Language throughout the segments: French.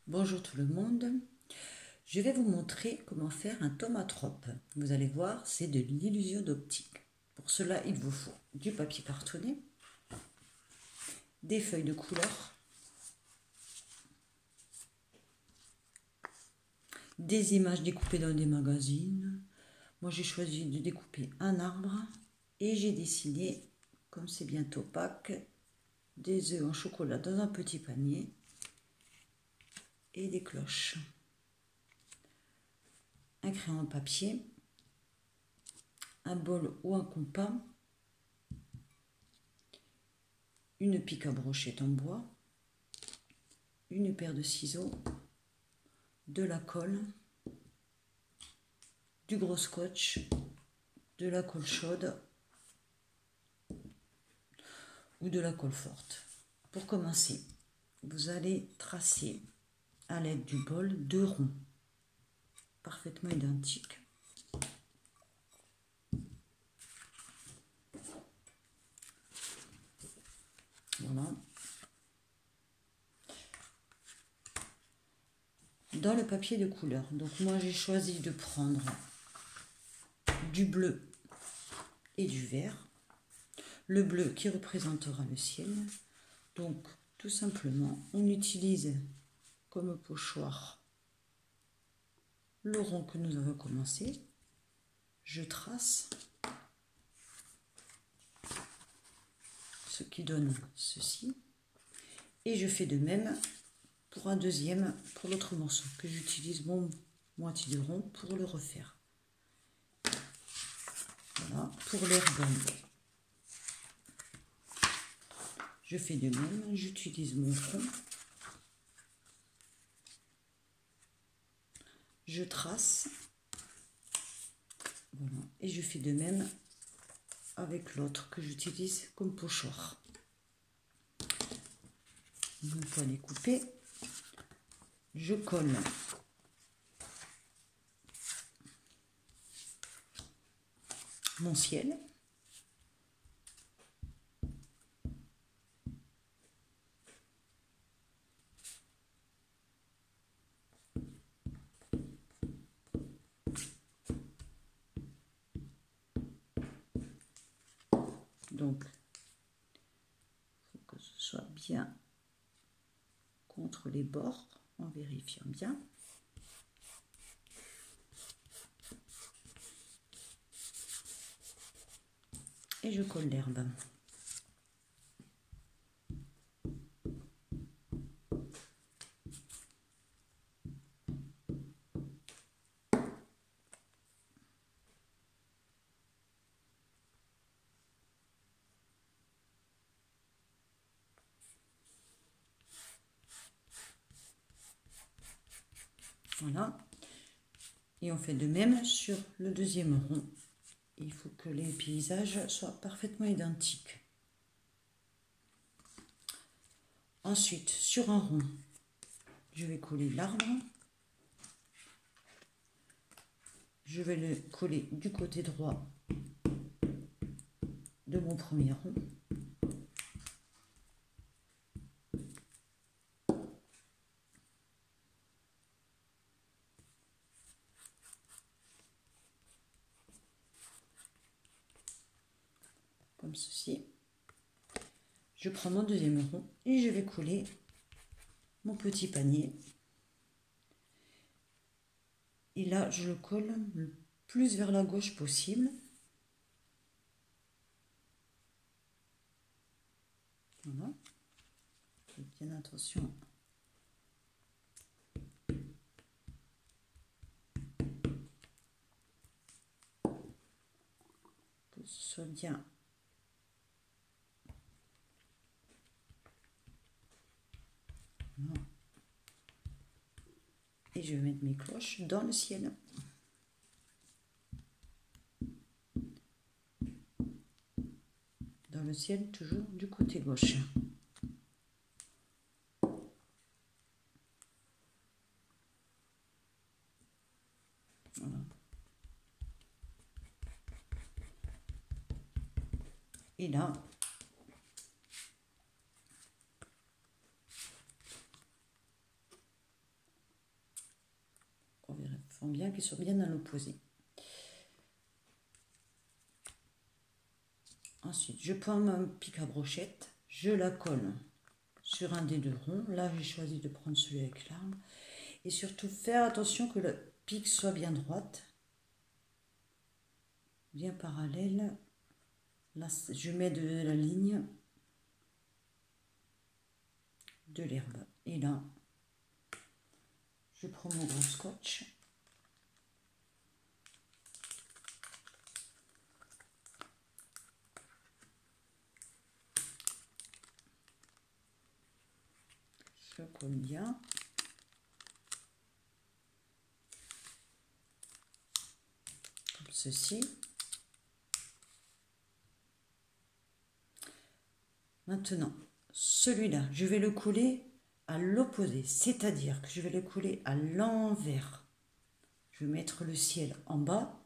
Bonjour tout le monde, je vais vous montrer comment faire un tomatrope. Vous allez voir, c'est de l'illusion d'optique. Pour cela, il vous faut du papier cartonné, des feuilles de couleur, des images découpées dans des magazines. Moi, j'ai choisi de découper un arbre et j'ai dessiné, comme c'est bientôt Pâques, des œufs en chocolat dans un petit panier et des cloches. Un crayon de papier, un bol ou un compas, une pique à brochette en bois, une paire de ciseaux, de la colle, du gros scotch, de la colle chaude ou de la colle forte. Pour commencer, vous allez tracer à l'aide du bol deux ronds parfaitement identiques. Voilà. Dans le papier de couleur, donc moi j'ai choisi de prendre du bleu et du vert. Le bleu qui représentera le ciel. Donc tout simplement, on utilise comme pochoir le rond que nous avons commencé. Je trace ce qui donne ceci. Et je fais de même pour un deuxième, pour l'autre morceau, que j'utilise mon moitié de rond pour le refaire. Voilà, pour l'herbe, je fais de même, j'utilise mon rond. Je trace, voilà, et je fais de même avec l'autre que j'utilise comme pochoir. Une fois découpé, je colle mon ciel. Donc, il faut que ce soit bien contre les bords, en vérifiant bien. Et je colle l'herbe. Voilà. Et on fait de même sur le deuxième rond. Il faut que les paysages soient parfaitement identiques. Ensuite, sur un rond, je vais coller l'arbre. Je vais le coller du côté droit de mon premier rond. Comme ceci. Je prends mon deuxième rond et je vais coller mon petit panier. Et là, je le colle le plus vers la gauche possible. Voilà. Faites bien attention. Que ce soit bien. Voilà. Et je vais mettre mes cloches dans le ciel. Dans le ciel, toujours du côté gauche. Voilà. Et là, faut bien qu'ils soient bien dans l'opposé. Ensuite, je prends ma pique à brochette, je la colle sur un des deux ronds. Là, j'ai choisi de prendre celui avec l'arbre. Et surtout, faire attention que la pique soit bien droite, bien parallèle. Là, je mets de la ligne de l'herbe. Et là, je prends mon gros scotch. Je colle bien. Comme ceci. Maintenant, celui-là, je vais le couler à l'opposé, c'est-à-dire que je vais le couler à l'envers. Je vais mettre le ciel en bas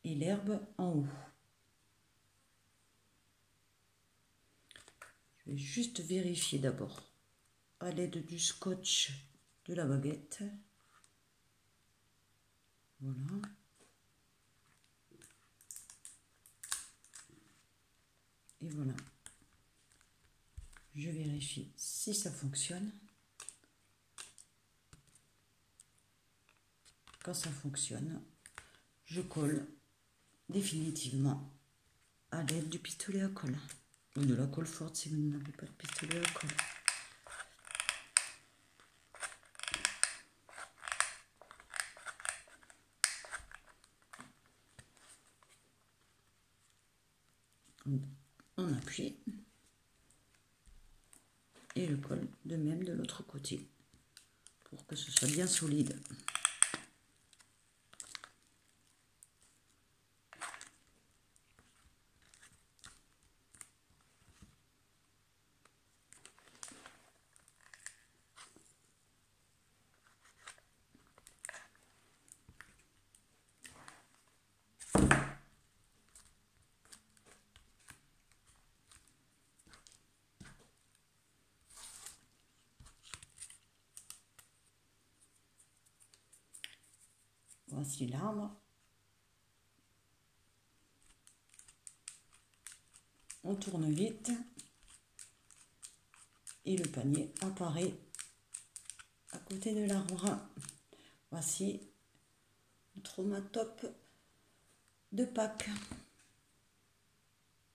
et l'herbe en haut. Je vais juste vérifier d'abord à l'aide du scotch de la baguette. Voilà. Et voilà. Je vérifie si ça fonctionne. Quand ça fonctionne, je colle définitivement à l'aide du pistolet à colle. Ou de la colle forte si vous n'avez pas de pistolet à colle. On appuie et je colle de même de l'autre côté pour que ce soit bien solide. Voici l'arbre. On tourne vite et le panier apparaît à côté de l'arbre. Voici notre matop de Pâques.